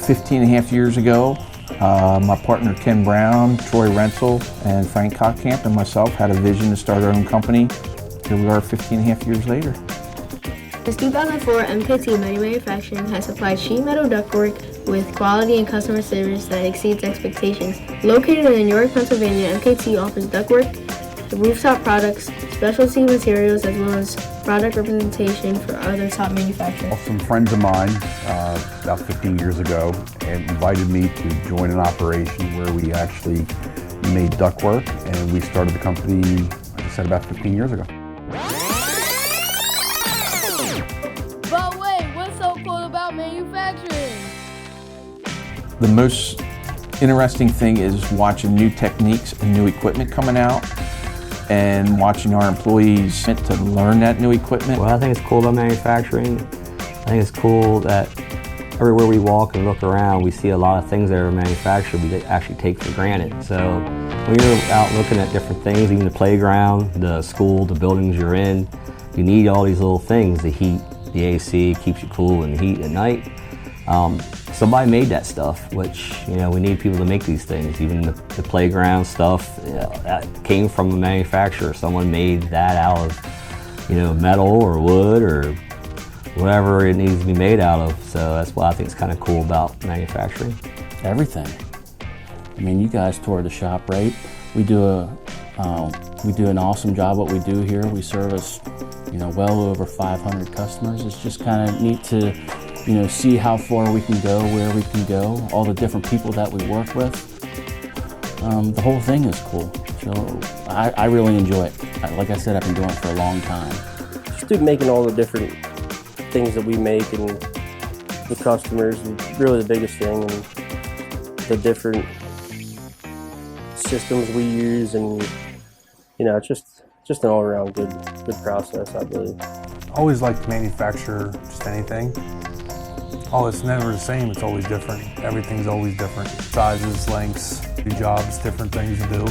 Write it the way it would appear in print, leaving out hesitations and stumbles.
15 and a half years ago, my partner Ken Brown, Troy Rentzel, and Frank Cottcamp and myself had a vision to start our own company. Here we are 15 and a half years later. Since 2004, MKT Manufacturing has supplied sheet metal ductwork with quality and customer service that exceeds expectations. Located in New York, Pennsylvania, MKT offers ductwork, rooftop products, specialty materials, as well as product representation for other top manufacturers. Some friends of mine, about 15 years ago, invited me to join an operation where we actually made ductwork, and we started the company, like I said, about 15 years ago. But wait, what's so cool about manufacturing? The most interesting thing is watching new techniques and new equipment coming out, and watching our employees to learn that new equipment. Well, I think it's cool about manufacturing. I think it's cool that everywhere we walk and look around, we see a lot of things that are manufactured we actually take for granted. So when you're out looking at different things, even the playground, the school, the buildings you're in, you need all these little things. The heat, the AC keeps you cool in the heat at night. Somebody made that stuff, which, you know, we need people to make these things. Even the playground stuff, you know, that came from a manufacturer. Someone made that out of, you know, metal or wood or whatever it needs to be made out of. So that's what I think is kind of cool about manufacturing. Everything. I mean, you guys tore the shop, right? We do an awesome job what we do here. We service, you know, well over 500 customers. It's just kind of neat to, you know, see how far we can go, where we can go, all the different people that we work with. The whole thing is cool. So I really enjoy it. Like I said, I've been doing it for a long time. Just making all the different things that we make and the customers is really the biggest thing, and the different systems we use, and you know, it's just an all-around good process, I believe. Always like to manufacture just anything. Oh, it's never the same, it's always different. Everything's always different. Sizes, lengths, new jobs, different things to do.